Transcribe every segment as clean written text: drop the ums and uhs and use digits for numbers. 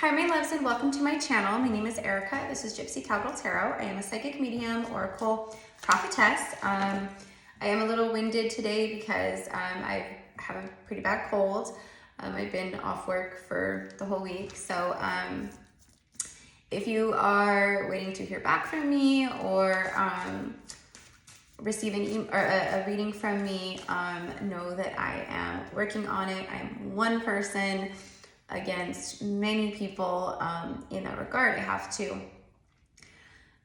Hi, my loves, and welcome to my channel. My name is Erica. This is Gypsy Cowgirl Tarot. I am a psychic medium, oracle, prophetess. I am a little winded today because I have a pretty bad cold. I've been off work for the whole week. So if you are waiting to hear back from me or receive a reading from me, know that I am working on it. I'm one person against many people in that regard. I have to,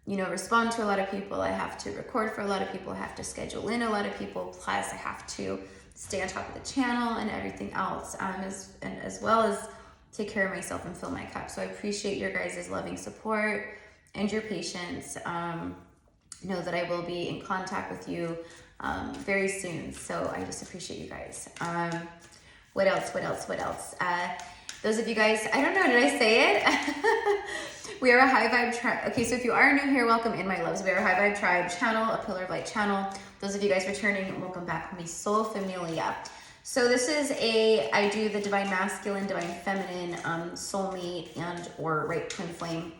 respond to a lot of people. I have to record for a lot of people. I have to schedule in a lot of people. Plus, I have to stay on top of the channel and everything else, as well as take care of myself and fill my cup. So I appreciate your guys' loving support and your patience. Know that I will be in contact with you very soon. So I just appreciate you guys. What else? Those of you guys, I don't know, did I say it? We are a high vibe tribe. Okay, so if you are new here, welcome in, my loves. We are a high vibe tribe channel, a pillar of light channel. Those of you guys returning, welcome back. Mi soul familia. So this is I do the divine masculine, divine feminine, soulmate, and or right twin flame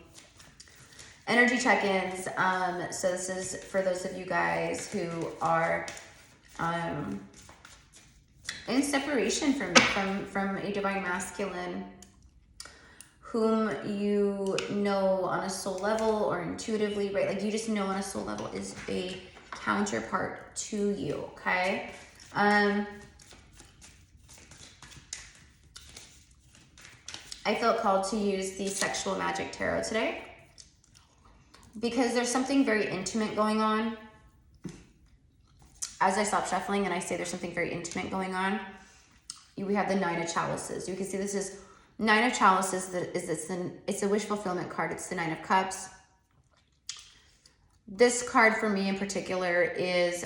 energy check-ins. So this is for those of you guys who are in separation from a divine masculine whom you know on a soul level or intuitively, right? Like you just know on a soul level is a counterpart to you, okay? I felt called to use the Sexual Magic Tarot today because there's something very intimate going on. As I stop shuffling and I say there's something very intimate going on, we have the Nine of Chalices. You can see this is Nine of Chalices. It's a wish fulfillment card. It's the Nine of Cups. This card for me in particular is,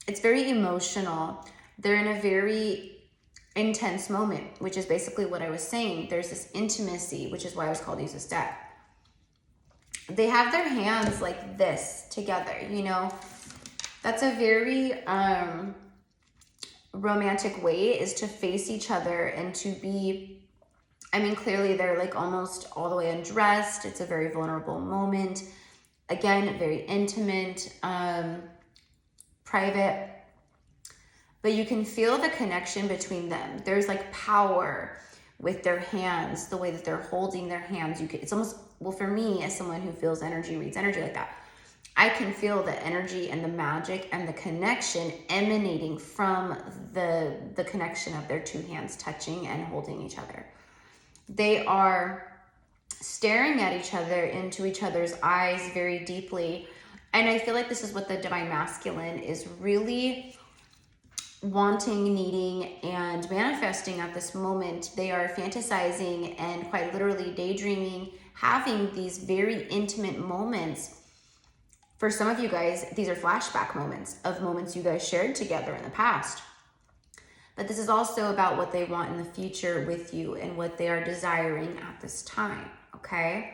it's very emotional. They're in a very intense moment, which is basically what I was saying. There's this intimacy, which is why I was called to use this deck. They have their hands like this together, That's a very romantic way, is to face each other and to be, clearly they're like almost all the way undressed. It's a very vulnerable moment. Again, very intimate, private, but you can feel the connection between them. There's like power with their hands, the way that they're holding their hands. It's almost, well, for me, as someone who feels energy, reads energy like that, I can feel the energy and the magic and the connection emanating from the connection of their two hands touching and holding each other. They are staring at each other, into each other's eyes very deeply. And I feel like this is what the divine masculine is really wanting, needing, and manifesting at this moment. They are fantasizing and quite literally daydreaming, having these very intimate moments. For some of you guys, these are flashback moments of moments you guys shared together in the past. But this is also about what they want in the future with you and what they are desiring at this time, okay?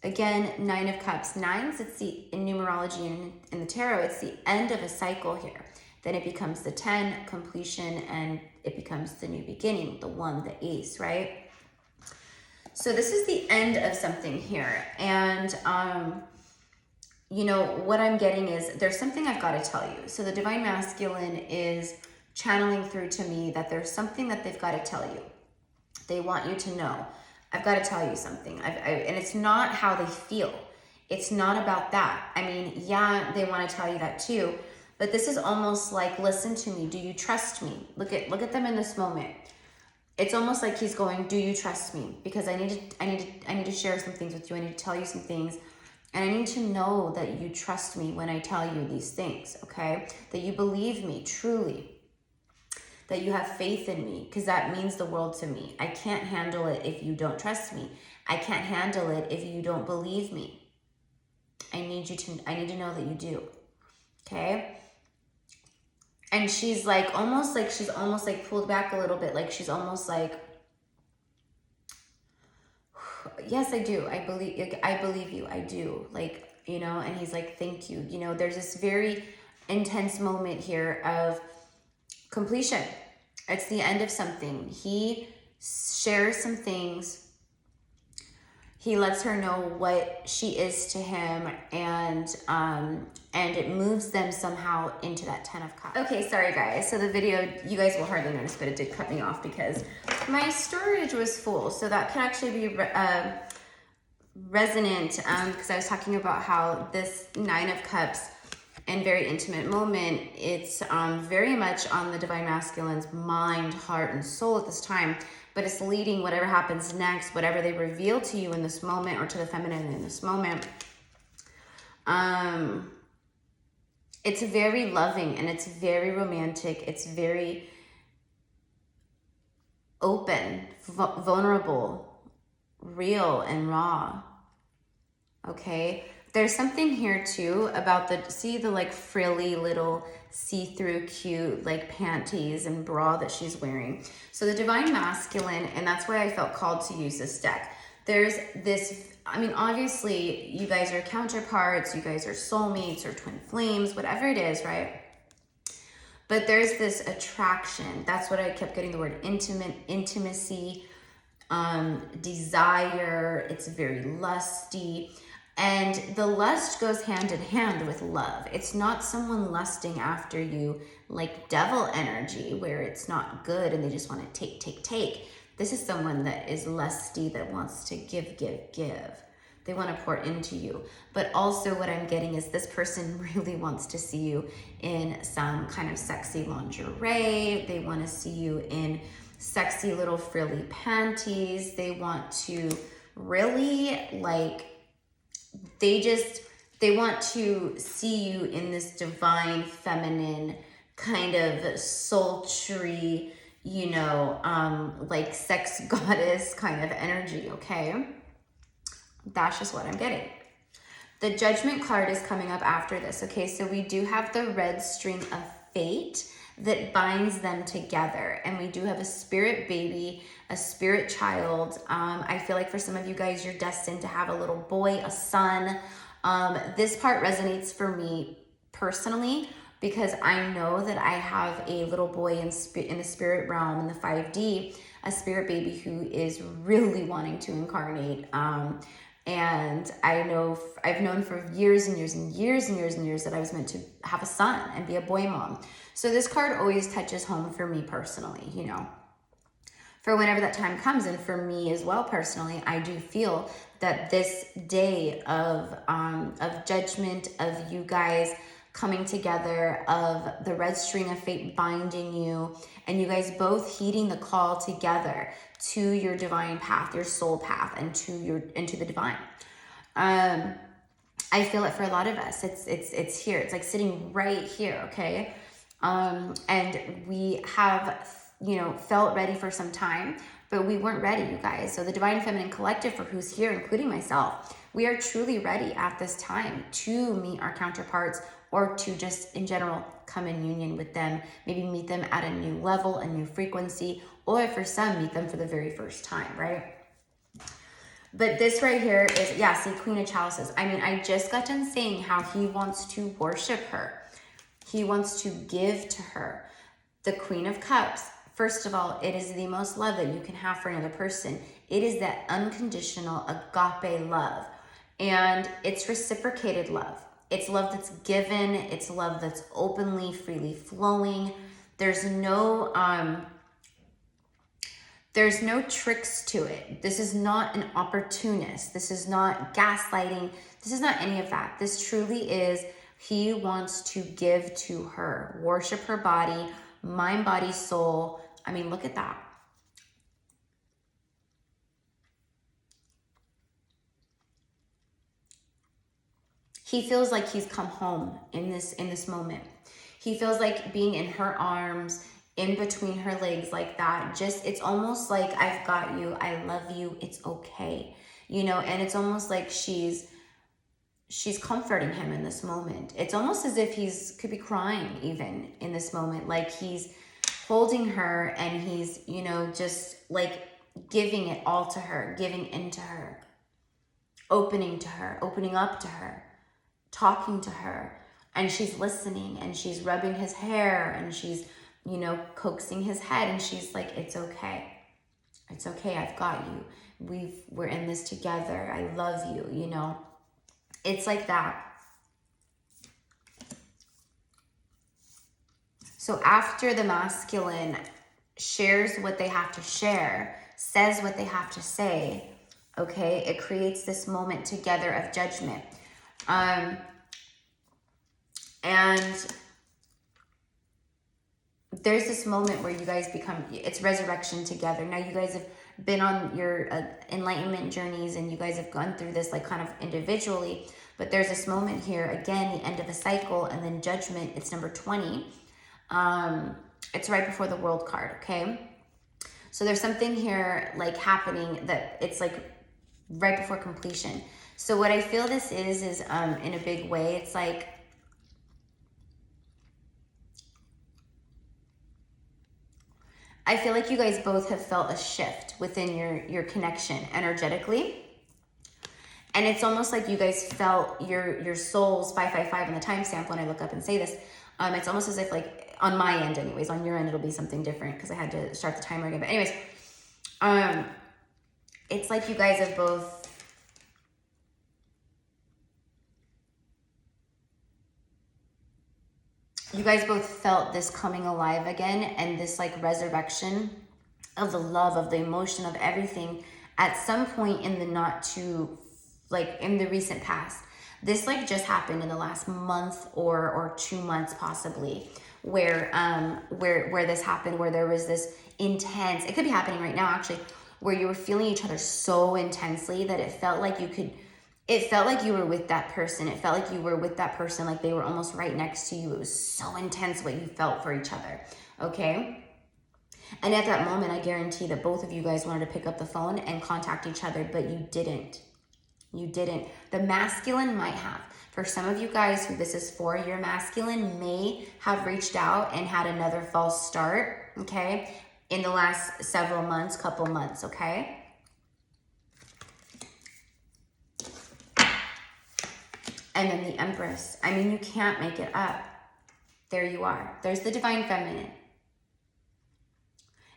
Again, Nine of Cups. Nines, it's in numerology and in the tarot, it's the end of a cycle here. Then it becomes the 10, completion, and it becomes the new beginning, the 1, the ace, right? So this is the end of something here. And, what I'm getting is there's something I've got to tell you. So the divine masculine is channeling through to me that there's something that they've got to tell you. They want you to know. I've got to tell you something. And it's not how they feel. It's not about that. Yeah, they want to tell you that too. But this is almost like, listen to me. Do you trust me? Look at them in this moment. It's almost like he's going, do you trust me? Because I need to share some things with you. I need to tell you some things. And I need to know that you trust me when I tell you these things, okay? That you believe me, truly. That you have faith in me, because that means the world to me. I can't handle it if you don't trust me. I can't handle it if you don't believe me. I need to know that you do, okay? And she's almost pulled back a little bit. Like she's almost like, yes, I do. I believe you. I do. And he's like, thank you. There's this very intense moment here of completion. It's the end of something. He shares some things He lets her know what she is to him, and it moves them somehow into that 10 of Cups. Okay, sorry guys. So the video, you guys will hardly notice, but it did cut me off because my storage was full. So that could actually be resonant, because I was talking about how this 9 of Cups and very intimate moment, it's very much on the Divine Masculine's mind, heart, and soul at this time, but it's leading whatever happens next, whatever they reveal to you in this moment, or to the feminine in this moment. It's very loving, and it's very romantic. It's very open, vulnerable, real, and raw. Okay, there's something here too about see the like frilly little see-through cute like panties and bra that she's wearing. So the Divine Masculine, and that's why I felt called to use this deck. There's this, I mean, obviously you guys are counterparts, you guys are soulmates or twin flames, whatever it is, right? But there's this attraction. That's what I kept getting, the word intimacy, desire. It's very lusty. And the lust goes hand in hand with love. It's not someone lusting after you like devil energy, where it's not good and they just want to take. This is someone that is lusty, that wants to give. They want to pour into you. But also what I'm getting is this person really wants to see you in some kind of sexy lingerie. They want to see you in sexy little frilly panties. They want to really like, they want to see you in this divine feminine kind of sultry, you know, like sex goddess kind of energy, okay? That's just what I'm getting. The Judgment card is coming up after this, okay? So we do have the red string of fate that binds them together. And we do have a spirit baby, a spirit child. I feel like for some of you guys, you're destined to have a little boy, a son. This part resonates for me personally, because I know that I have a little boy in the spirit realm, in the 5D, a spirit baby who is really wanting to incarnate. And I've known for years and years that I was meant to have a son and be a boy mom. So this card always touches home for me personally, you know, for whenever that time comes. And for me as well, personally, I do feel that this day of judgment, of you guys coming together, of the red string of fate binding you, and you guys both heeding the call together to your divine path, your soul path, and into the divine. I feel it for a lot of us. It's here. It's like sitting right here, okay? And we have, you know, felt ready for some time, but we weren't ready, you guys. So the Divine Feminine Collective, for who's here, including myself, we are truly ready at this time to meet our counterparts, or to just in general come in union with them, maybe meet them at a new level, a new frequency, or for some, meet them for the very first time, right? But this right here is, yeah, see, Queen of Chalices. I mean, I just got done saying how he wants to worship her. He wants to give to her. The Queen of Cups, first of all, it is the most love that you can have for another person. It is that unconditional agape love. And it's reciprocated love. It's love that's given. It's love that's openly, freely flowing. There's no tricks to it. This is not an opportunist. This is not gaslighting. This is not any of that. This truly is, he wants to give to her, worship her body, mind, body, soul. I mean, look at that. He feels like he's come home in this moment. He feels like being in her arms, in between her legs like that. Just, it's almost like, I've got you, I love you, it's okay. You know, and it's almost like she's comforting him in this moment. It's almost as if could be crying even in this moment. Like he's holding her and he's, you know, just like giving it all to her, giving into her, opening to her, opening up to her, talking to her. And she's listening, and she's rubbing his hair, and she's, you know, coaxing his head, and she's like, it's okay. It's okay, I've got you. we're in this together. I love you, you know. It's like that. So after the masculine shares what they have to share, says what they have to say, okay, it creates this moment together of judgment. And there's this moment where you guys become, it's resurrection together. Now you guys have been on your enlightenment journeys, and you guys have gone through this like kind of individually, but there's this moment here, again, the end of a cycle, and then judgment. It's number 20. It's right before the world card, okay? So there's something here like happening that it's like right before completion. So what I feel this is in a big way, it's like, I feel like you guys both have felt a shift within your connection energetically. And it's almost like you guys felt your souls 555 on the timestamp when I look up and say this. It's almost as if, like, on my end anyways, on your end it'll be something different because I had to start the timer again. But anyways, it's like you guys have both felt this coming alive again, and this like resurrection of the love, of the emotion, of everything at some point in the not too, like in the recent past. This like just happened in the last month or 2 months possibly, where this happened, where there was this intense, it could be happening right now actually, where you were feeling each other so intensely that it felt like you were with that person. It felt like you were with that person, like they were almost right next to you. It was so intense what you felt for each other, okay? And at that moment, I guarantee that both of you guys wanted to pick up the phone and contact each other, but you didn't. You didn't. The masculine might have. For some of you guys who this is for, your masculine may have reached out and had another false start, okay, in the last several months, couple months, okay? And then the Empress. I mean, you can't make it up. There you are. There's the divine feminine.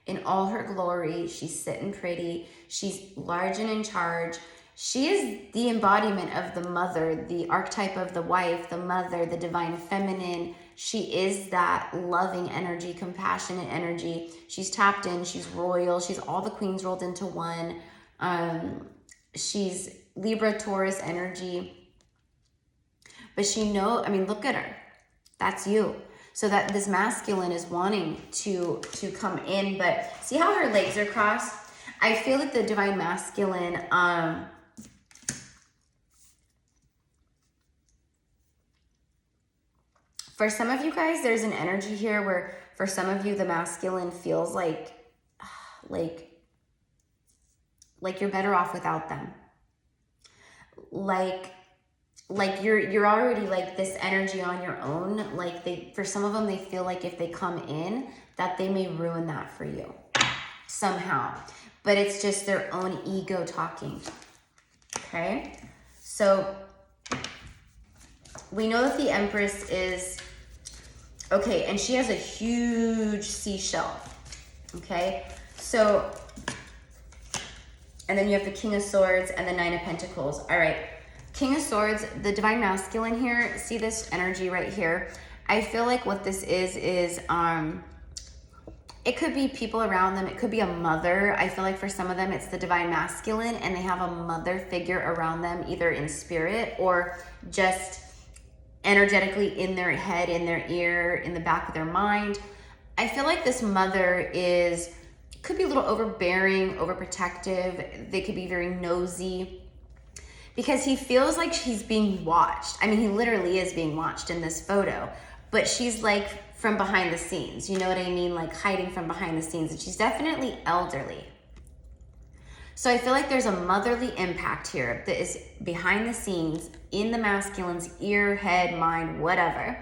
In all her glory, she's sitting pretty. She's large and in charge. She is the embodiment of the mother, the archetype of the wife, the mother, the divine feminine. She is that loving energy, compassionate energy. She's tapped in. She's royal. She's all the queens rolled into one. She's Libra, Taurus energy. But she knows, I mean, look at her. That's you. So that this masculine is wanting to come in, but see how her legs are crossed? I feel like the divine masculine, for some of you guys, there's an energy here where for some of you, the masculine feels like you're better off without them. Like you're already like this energy on your own. Like for some of them, they feel like if they come in, that they may ruin that for you somehow. But it's just their own ego talking. Okay? So we know that the Empress is, okay, and she has a huge seashell. Okay? So, and then you have the King of Swords and the Nine of Pentacles. All right. King of Swords, the divine masculine here, see this energy right here? I feel like what this is it could be people around them. It could be a mother. I feel like for some of them, it's the divine masculine and they have a mother figure around them, either in spirit or just energetically in their head, in their ear, in the back of their mind. I feel like this mother could be a little overbearing, overprotective. They could be very nosy, because he feels like he's being watched. I mean, he literally is being watched in this photo, but she's like from behind the scenes. You know what I mean? Like hiding from behind the scenes. And she's definitely elderly. So I feel like there's a motherly impact here that is behind the scenes in the masculine's ear, head, mind, whatever.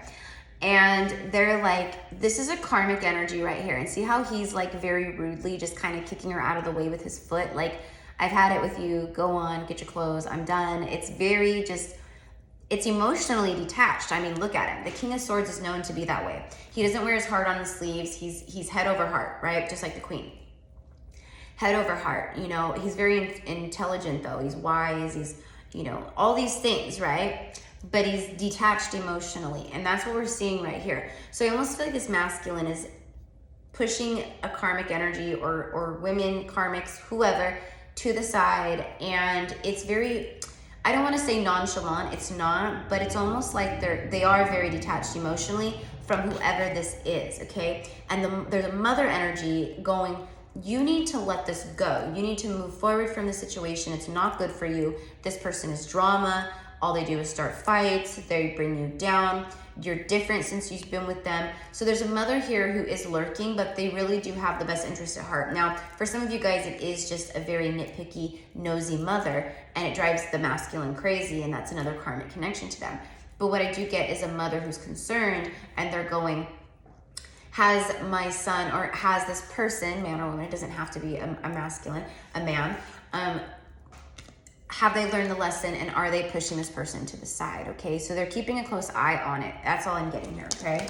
And they're like, this is a karmic energy right here. And see how he's like very rudely just kind of kicking her out of the way with his foot? Like, I've had it with you. Go on, get your clothes. I'm done. It's very just, it's emotionally detached. I mean, look at him. The King of Swords is known to be that way. He doesn't wear his heart on his sleeves. He's head over heart, right? Just like the Queen. head over heart. You know, he's very intelligent though. He's wise. He's, you know, all these things, right? But he's detached emotionally. And that's what we're seeing right here. So I almost feel like this masculine is pushing a karmic energy or women, karmics, whoever, to the side. And it's very, I don't want to say nonchalant, it's not, but it's almost like they are very detached emotionally from whoever this is, okay? And there's a mother energy going, you need to let this go. You need to move forward from the situation. It's not good for you. This person is drama. All they do is start fights. They bring you down. You're different since you've been with them. So there's a mother here who is lurking, but they really do have the best interest at heart. Now, for some of you guys, it is just a very nitpicky, nosy mother, and it drives the masculine crazy, and that's another karmic connection to them. But what I do get is a mother who's concerned, and they're going, has my son, or has this person, man or woman, it doesn't have to be a masculine, a man, have they learned the lesson, and are they pushing this person to the side, okay? So they're keeping a close eye on it. That's all I'm getting here, okay?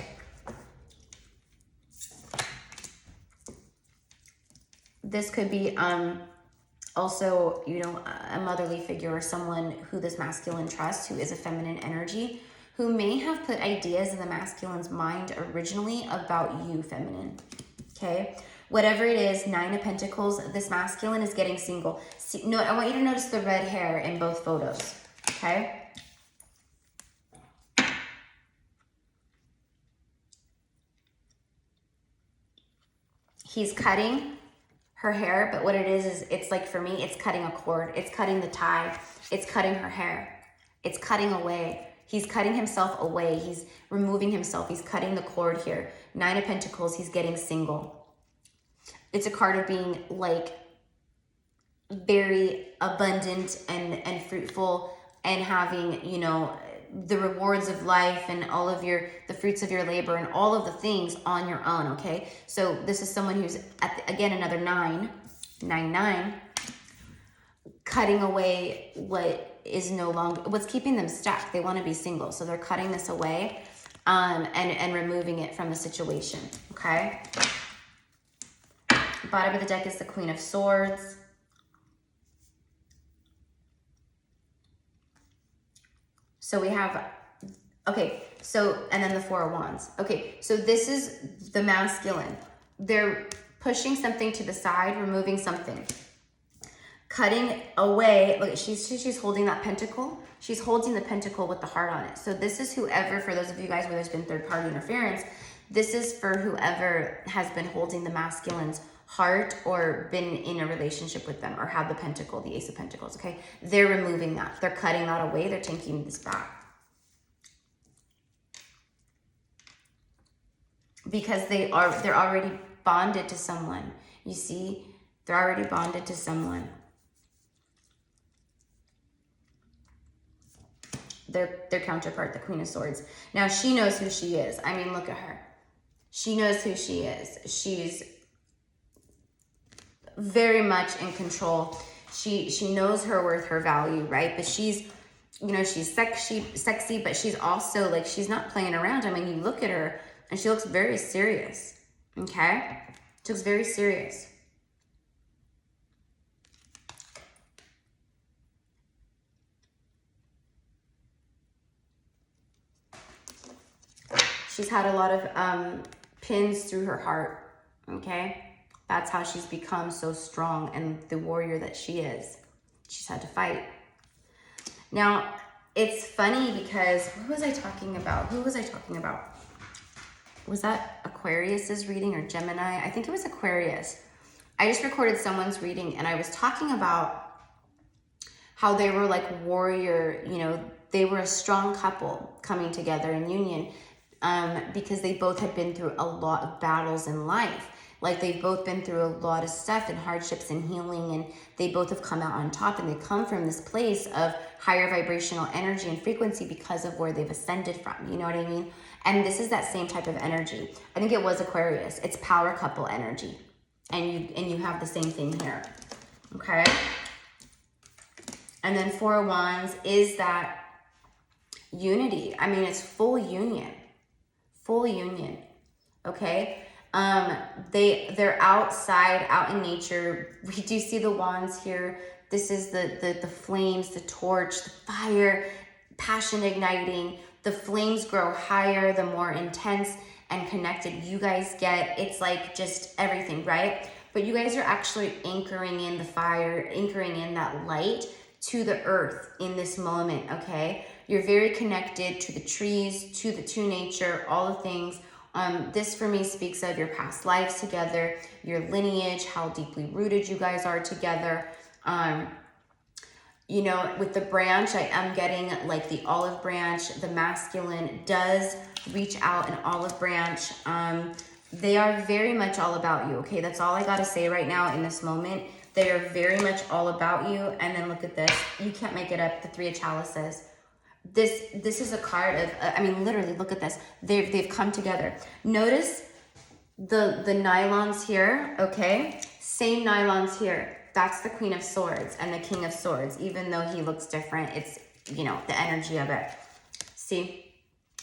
This could be also, you know, a motherly figure or someone who this masculine trusts, who is a feminine energy, who may have put ideas in the masculine's mind originally about you, feminine, okay? Whatever it is, 9 of Pentacles, this masculine is getting single. See, no, I want you to notice the red hair in both photos, okay? He's cutting her hair, but what it is it's like, for me, it's cutting a cord. It's cutting the tie. It's cutting her hair. It's cutting away. He's cutting himself away. He's removing himself. He's cutting the cord here. 9 of Pentacles, he's getting single. It's a card of being like very abundant and fruitful, and having, you know, the rewards of life and all of the fruits of your labor and all of the things on your own, okay? So this is someone who's, again, another 9, cutting away what is no longer, what's keeping them stuck. They want to be single, so they're cutting this away and removing it from the situation, okay? Bottom of the deck is the Queen of Swords. So we have, okay, so, and then the Four of Wands. Okay, so this is the masculine. They're pushing something to the side, removing something, cutting away. Look, she's holding that pentacle. She's holding the pentacle with the heart on it. So this is whoever, for those of you guys where there's been third-party interference, this is for whoever has been holding the masculine's heart or been in a relationship with them or had the pentacle, the Ace of Pentacles, okay? They're removing that. They're cutting that away. They're taking this back. Because they're already bonded to someone. You see? They're already bonded to someone. Their counterpart, the Queen of Swords. Now, she knows who she is. I mean, look at her. She knows who she is. She's very much in control. She knows her worth, her value, right? But she's, you know, she's sexy, but she's also like, she's not playing around. I mean, you look at her and she looks very serious, okay? She looks very serious. She's had a lot of pins through her heart, okay? That's how she's become so strong and the warrior that she is. She's had to fight. Now, it's funny because, who was I talking about? Was that Aquarius's reading or Gemini? I think it was Aquarius. I just recorded someone's reading and I was talking about how they were like warrior, you know, they were a strong couple coming together in union because they both had been through a lot of battles in life. Like they've both been through a lot of stuff and hardships and healing, and they both have come out on top, and they come from this place of higher vibrational energy and frequency because of where they've ascended from, you know what I mean? And this is that same type of energy. I think it was Aquarius. It's power couple energy. And you have the same thing here, okay? And then Four of Wands is that unity. I mean, it's full union, okay? They're outside, out in nature. We do see the wands here. This is the flames, the torch, the fire, passion igniting. The flames grow higher the more intense and connected you guys get. It's like just everything, right? But you guys are actually anchoring in the fire, anchoring in that light to the earth in this moment, okay? You're very connected to the trees, to nature, all the things. This for me speaks of your past lives together, your lineage, how deeply rooted you guys are together. You know, with the branch, I am getting like the olive branch. The masculine does reach out an olive branch. They are very much all about you, okay? That's all I gotta say right now in this moment. They are very much all about you. And then look at this. You can't make it up. The Three of Chalices. This is a card of, I mean, literally, look at this. They've come together. Notice the nylons here, okay? Same nylons here. That's the Queen of Swords and the King of Swords. Even though he looks different, it's, you know, the energy of it. See,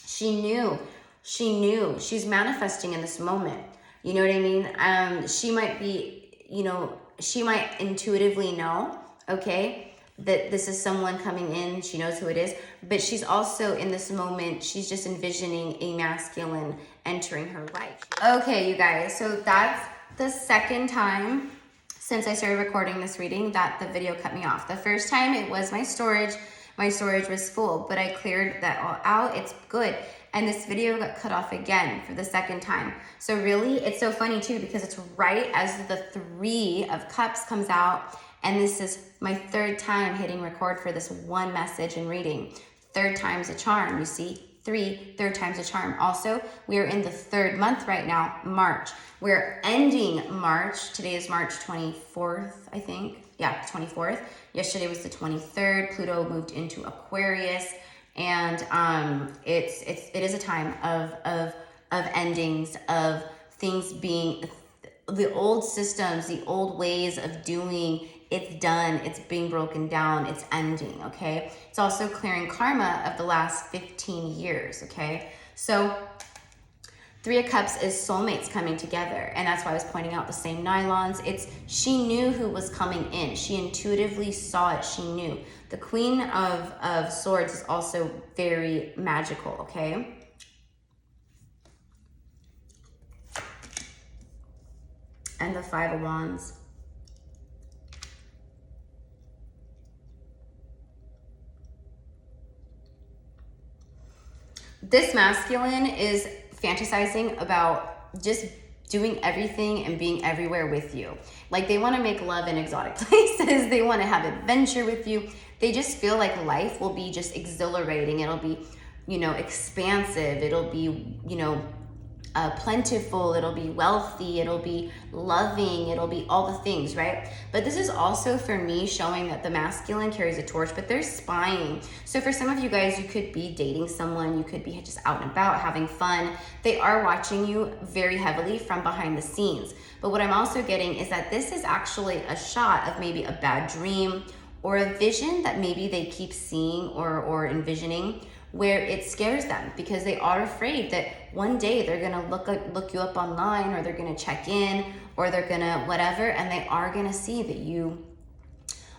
she knew. She's manifesting in this moment. You know what I mean? She might be, you know, she might intuitively know, okay, that this is someone coming in. She knows who it is. But she's also in this moment, she's just envisioning a masculine entering her life. Okay, you guys, so that's the second time since I started recording this reading that the video cut me off. The first time it was my storage. My storage was full, but I cleared that all out. It's good. And this video got cut off again for the second time. So really, it's so funny too, because it's right as the Three of Cups comes out. And this is my third time hitting record for this one message and reading. Third time's a charm, you see? Third time's a charm. Also, we are in the third month right now, March. We're ending March. Today is March 24th, I think. Yeah, 24th. Yesterday was the 23rd. Pluto moved into Aquarius. And it is a time of endings, of things being, the old systems, the old ways of doing, it's done, it's being broken down, it's ending, okay? It's also clearing karma of the last 15 years, okay? So Three of Cups is soulmates coming together, and that's why I was pointing out the same nylons. She knew who was coming in. She intuitively saw it, she knew. The Queen of Swords is also very magical, okay? And the Five of Wands. This masculine is fantasizing about just doing everything and being everywhere with you. Like, they want to make love in exotic places. They want to have adventure with you. They just feel like life will be just exhilarating. It'll be, you know, expansive. It'll be, you know, plentiful, it'll be wealthy, it'll be loving, it'll be all the things, right? But this is also for me showing that the masculine carries a torch, but they're spying. So for some of you guys, you could be dating someone, you could be just out and about having fun. They are watching you very heavily from behind the scenes. But what I'm also getting is that this is actually a shot of maybe a bad dream or a vision that maybe they keep seeing or envisioning, where it scares them because they are afraid that one day they're gonna look you up online, or they're gonna check in, or they're gonna whatever, and they are gonna see that you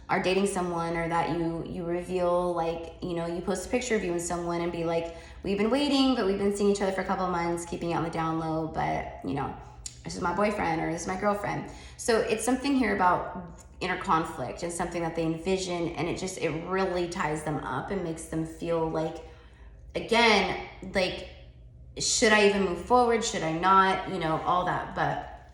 are dating someone, or that you reveal, like, you know, you post a picture of you and someone and be like, we've been waiting, but we've been seeing each other for a couple of months, keeping it on the down low, but, you know, this is my boyfriend or this is my girlfriend. So it's something here about inner conflict and something that they envision, and it really ties them up and makes them feel like, again, like, should I even move forward? Should I not? You know, all that. But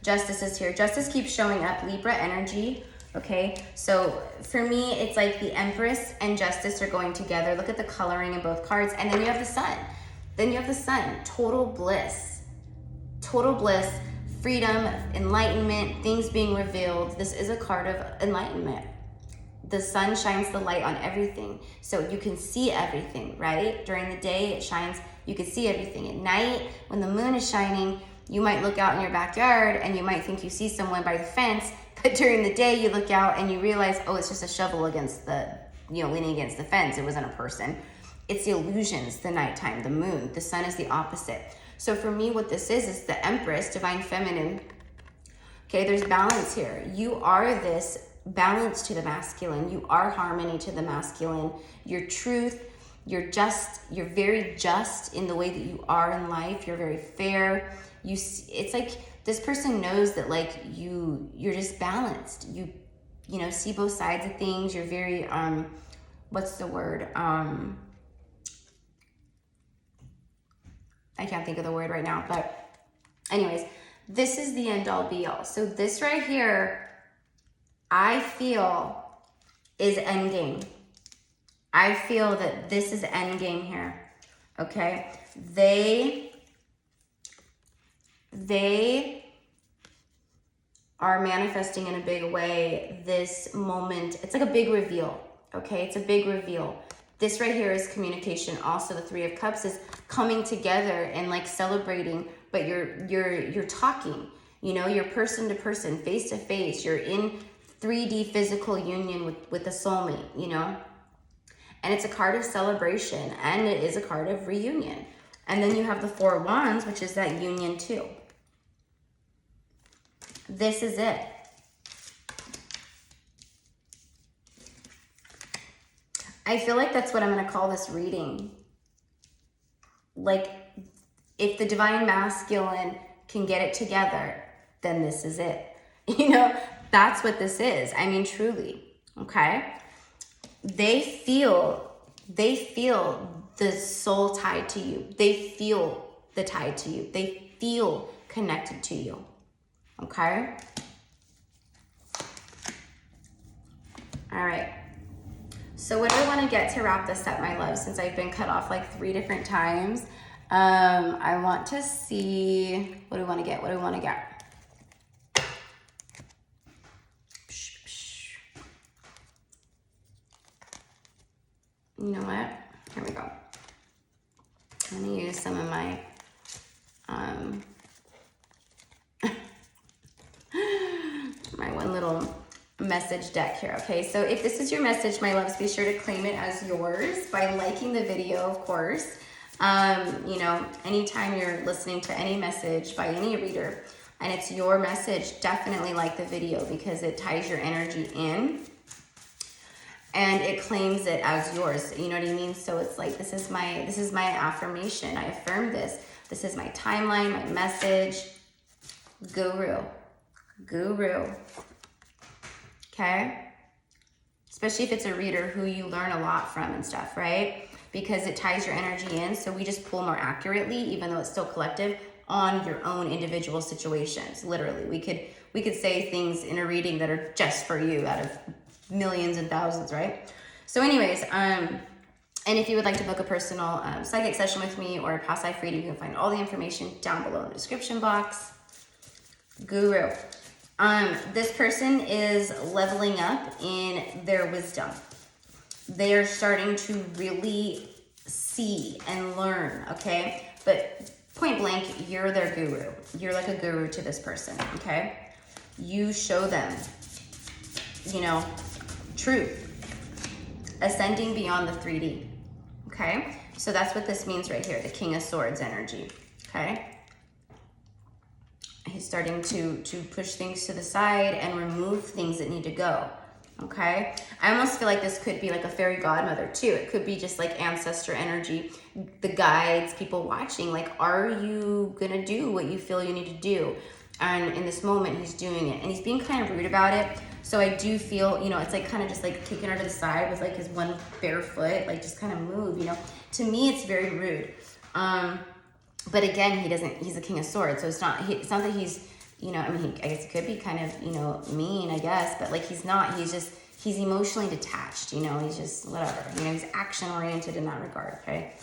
Justice is here. Justice keeps showing up. Libra energy. Okay. So for me, it's like the Empress and Justice are going together. Look at the coloring in both cards. And then you have the Sun. Total bliss. Total bliss. Freedom, enlightenment, things being revealed. This is a card of enlightenment. The sun shines the light on everything, so you can see everything, right? During the day, it shines, you can see everything. At night, when the moon is shining, you might look out in your backyard and you might think you see someone by the fence, but during the day, you look out and you realize, oh, it's just a shovel against the, you know, leaning against the fence. It wasn't a person. It's the illusions, the nighttime, the moon. The sun is the opposite. So for me, what this is the Empress, divine feminine. Okay, there's balance here. You are this balance to the masculine. You are harmony to the masculine. Your truth, you're very just in the way that you are in life. You're very fair. It's like this person knows that like you're just balanced. You see both sides of things. You're very, what's the word? I can't think of the word right now, but anyways, this is the end all be all. So this right here, I feel is endgame. I feel that this is endgame here, okay? They are manifesting in a big way this moment. It's like a big reveal, okay? It's a big reveal. This right here is communication. Also, the Three of Cups is coming together and like celebrating, but you're talking, you're person to person, face to face. You're in 3D physical union with a soulmate, And it's a card of celebration, and it is a card of reunion. And then you have the Four of Wands, which is that union too. This is it. I feel like that's what I'm going to call this reading. Like, if the divine masculine can get it together, then this is it. That's what this is. I mean, truly, okay? They feel the soul tied to you. They feel the tie to you. They feel connected to you, okay? All right. So what do I want to get to wrap this up, my love, since I've been cut off like 3 different times? I want to see, what do we want to get? What do we want to get? You know what? Here we go. I'm going to use some of my, my one little message deck here, okay? So if this is your message, my loves, be sure to claim it as yours by liking the video, of course. Anytime you're listening to any message by any reader and it's your message, definitely like the video because it ties your energy in and it claims it as yours. You know what I mean? So it's like, this is my affirmation. I affirm this. This is my timeline, my message. Guru. Okay? Especially if it's a reader who you learn a lot from and stuff, right? Because it ties your energy in, so we just pull more accurately, even though it's still collective, on your own individual situations. Literally, we could say things in a reading that are just for you out of millions and thousands, right? So anyways, and if you would like to book a personal psychic session with me or a past life reading, you can find all the information down below in the description box. Guru. This person is leveling up in their wisdom. They are starting to really see and learn, okay? But point blank, you're their guru. You're like a guru to this person, okay? You show them, truth. Ascending beyond the 3D, okay? So that's what this means right here, the King of Swords energy, okay? He's starting to push things to the side and remove things that need to go. Okay, I almost feel like this could be like a fairy godmother too. It could be just like ancestor energy, the guides, people watching. Like, are you gonna do what you feel you need to do? And in this moment, he's doing it, and he's being kind of rude about it. So I do feel, it's like kind of just like taking her to the side with like his one bare foot, like just kind of move. To me, it's very rude. But again, he's a King of Swords, so it's not that he's, I guess he could be kind of, mean, I guess, but like he's not, he's emotionally detached, he's just whatever, he's action oriented in that regard, okay?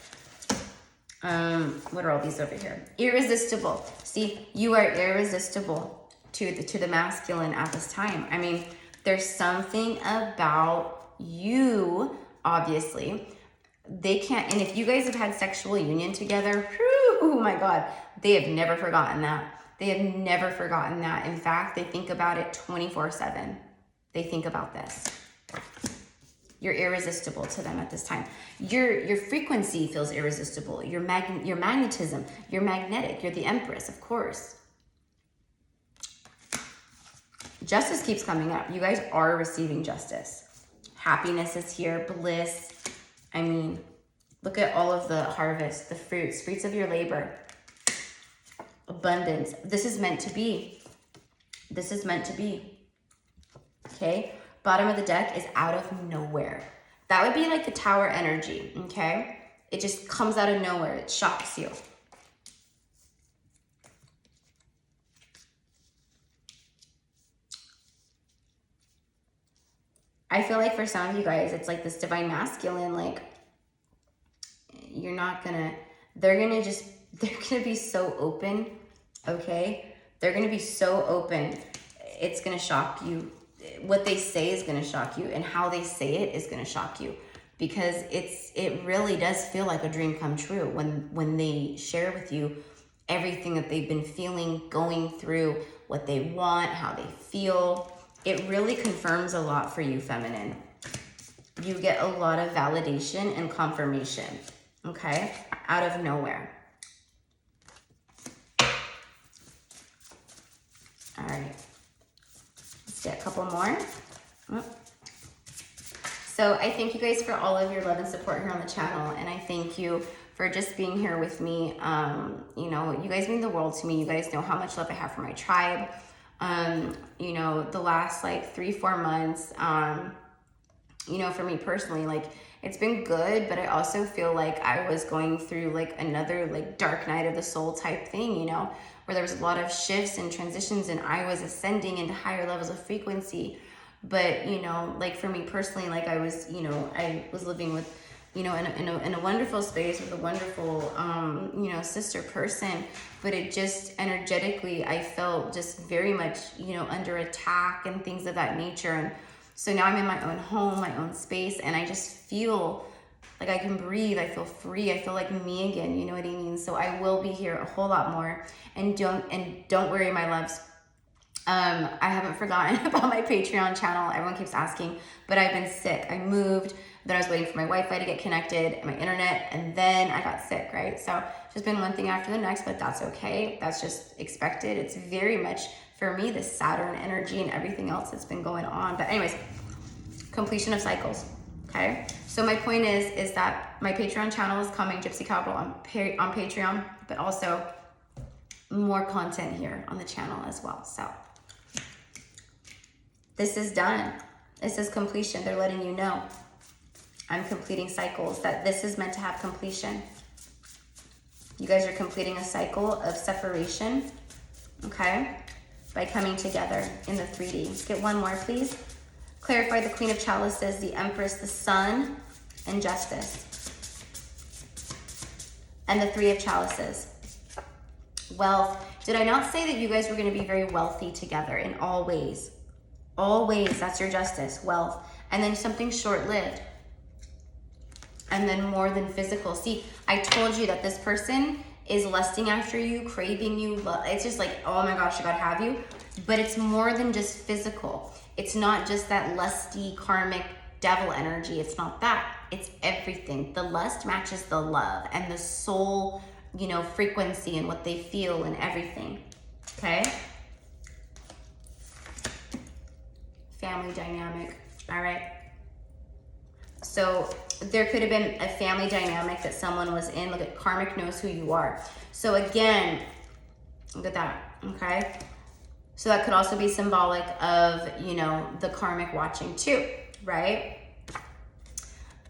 What are all these over here? Irresistible. See, you are irresistible to the masculine at this time. I mean, there's something about you, obviously. They can't, and if you guys have had sexual union together, oh my God, they have never forgotten that. They have never forgotten that. In fact, they think about it 24/7. They think about this. You're irresistible to them at this time. Your frequency feels irresistible. Your magnetism, you're magnetic. You're the Empress, of course. Justice keeps coming up. You guys are receiving justice. Happiness is here, bliss. I mean, look at all of the harvest, the fruits of your labor. Abundance. This is meant to be. This is meant to be. Okay? Bottom of the deck is out of nowhere. That would be like the Tower energy, okay? It just comes out of nowhere. It shocks you. I feel like for some of you guys, it's like this divine masculine, like, you're not gonna, they're gonna be so open, okay? They're gonna be so open. It's gonna shock you. What they say is going to shock you, and how they say it is going to shock you, because it really does feel like a dream come true when they share with you everything that they've been feeling, going through, what they want, how they feel. It really confirms a lot for you, feminine. You get a lot of validation and confirmation, okay, out of nowhere. All right. Get a couple more. So I thank you guys for all of your love and support here on the channel, and I thank you for just being here with me. You know, you guys mean the world to me. You guys know how much love I have for my tribe. You know, the last like 3-4 months, you know, for me personally, like, it's been good, but I also feel like I was going through like another like dark night of the soul type thing, you know, where there was a lot of shifts and transitions, and I was ascending into higher levels of frequency. But, you know, like for me personally, like I was, you know, I was living with, you know, in a wonderful space with a wonderful, you know, sister person, but it just energetically, I felt just very much, you know, under attack and things of that nature. And so now I'm in my own home, my own space, and I just feel like I can breathe. I feel free. I feel like me again. You know what I mean? So I will be here a whole lot more. And don't worry, my loves. I haven't forgotten about my Patreon channel. Everyone keeps asking, but I've been sick. I moved, then I was waiting for my Wi-Fi to get connected and my internet, and then I got sick, right? So it's just been one thing after the next, but that's okay. That's just expected. It's very much, for me, the Saturn energy and everything else that's been going on. But anyways, completion of cycles, okay? So my point is that my Patreon channel is coming, Gypsy Cowgirl on Patreon, but also more content here on the channel as well. So this is done. This is completion. They're letting you know I'm completing cycles, that this is meant to have completion. You guys are completing a cycle of separation, okay, by coming together in the 3D. Let's get one more, please. Clarify the Queen of Chalices, the Empress, the Sun, and Justice. And the Three of Chalices. Wealth. Did I not say that you guys were going to be very wealthy together in all ways? All ways, that's your justice, wealth. And then something short-lived. And then more than physical. See, I told you that this person is lusting after you, craving you. It's just like, oh my gosh, I gotta have you. But it's more than just physical. It's not just that lusty, karmic devil energy. It's not that. It's everything. The lust matches the love and the soul, you know, frequency and what they feel and everything. Okay? Family dynamic. All right. So there could have been a family dynamic that someone was in. Look at karmic knows who you are. So again, look at that. Okay. So that could also be symbolic of, you know, the karmic watching too, right?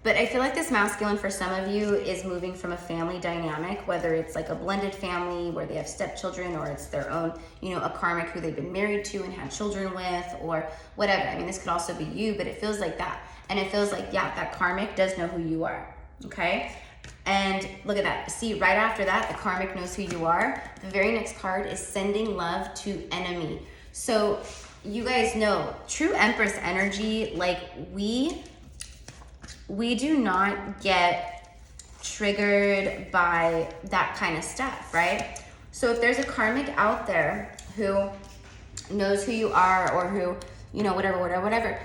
But I feel like this masculine for some of you is moving from a family dynamic, whether it's like a blended family where they have stepchildren, or it's their own, you know, a karmic who they've been married to and had children with, or whatever. I mean, this could also be you, but it feels like that. And it feels like, yeah, that karmic does know who you are, okay? And look at that. See, right after that, the karmic knows who you are. The very next card is sending love to enemy. So you guys know, true Empress energy, like we do not get triggered by that kind of stuff, right? So if there's a karmic out there who knows who you are, or who, you know, whatever,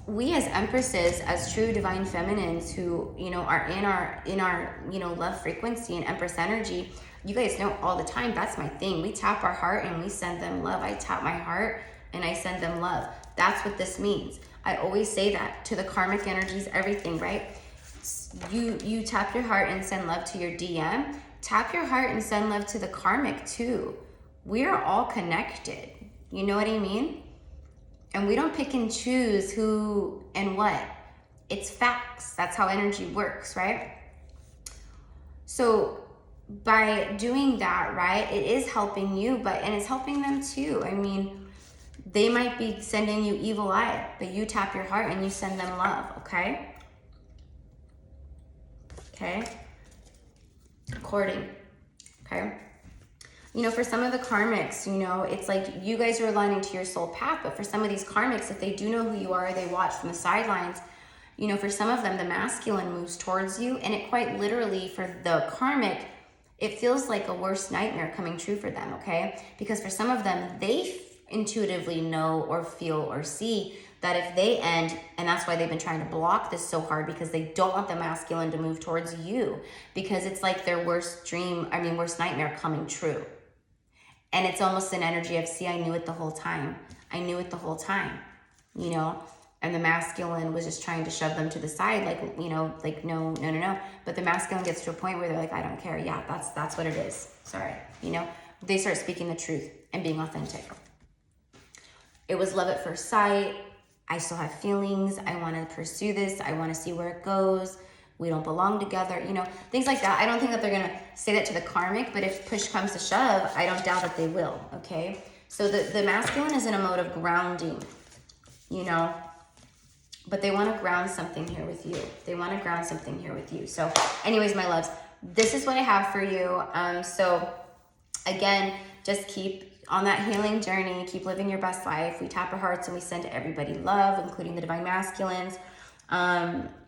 we as empresses, as true divine feminines who, you know, are in our, you know, love frequency and empress energy, you guys know all the time, that's my thing. We tap our heart and we send them love. I tap my heart and I send them love. That's what this means. I always say that to the karmic energies, everything, right? You tap your heart and send love to your DM. Tap your heart and send love to the karmic too. We are all connected. You know what I mean? And we don't pick and choose who and what. It's facts. That's how energy works, right? So by doing that, right, it is helping you, and it's helping them too. I mean, they might be sending you evil eye, but you tap your heart and you send them love, okay? Okay? According, okay? You know, for some of the karmics, you know, it's like you guys are aligning to your soul path, but for some of these karmics, if they do know who you are, they watch from the sidelines, you know, for some of them, the masculine moves towards you, and it quite literally, for the karmic, it feels like a worst nightmare coming true for them, okay? Because for some of them, they intuitively know or feel or see that if they end, and that's why they've been trying to block this so hard, because they don't want the masculine to move towards you, because it's like their worst nightmare coming true. And it's almost an energy of, see, I knew it the whole time. I knew it the whole time, you know? And the masculine was just trying to shove them to the side, like, you know, like, no. But the masculine gets to a point where they're like, I don't care. Yeah, that's what it is. Sorry, you know? They start speaking the truth and being authentic. It was love at first sight. I still have feelings. I want to pursue this. I want to see where it goes. We don't belong together, you know, things like that. I don't think that they're going to say that to the karmic, but if push comes to shove, I don't doubt that they will, okay? So the masculine is in a mode of grounding, you know, but they want to ground something here with you. They want to ground something here with you. So anyways, my loves, this is what I have for you. So again, just keep on that healing journey, keep living your best life. We tap our hearts and we send to everybody love, including the divine masculines.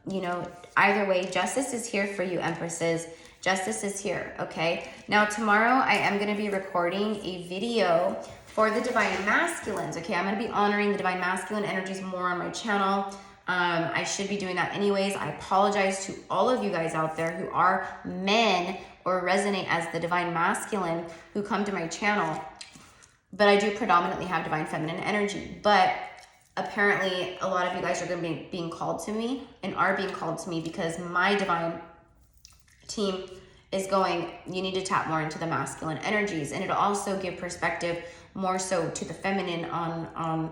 You know, either way, justice is here for you, empresses. Justice is here, okay? Now, tomorrow I am going to be recording a video for the divine masculines, okay? I'm going to be honoring the divine masculine energies more on my channel. I should be doing that anyways. I apologize to all of you guys out there who are men or resonate as the divine masculine who come to my channel. But I do predominantly have divine feminine energy. But apparently a lot of you guys are going to be being called to me and are being called to me because my divine team is going, you need to tap more into the masculine energies. And it'll also give perspective more so to the feminine on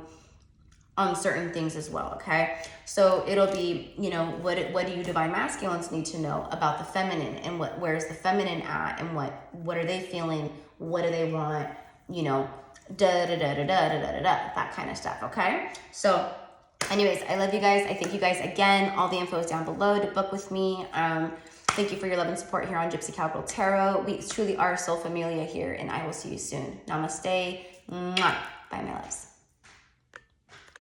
certain things as well, okay? So it'll be, you know, what do you divine masculines need to know about the feminine, and where's the feminine at, and what are they feeling, what do they want, you know, that kind of stuff, okay? So anyways, I love you guys. I thank you guys again. All the info is down below to book with me. Thank you for your love and support here on Gypsy Capital Tarot. We truly are soul familia here, and I will see you soon. Namaste. Mwah. Bye, my loves.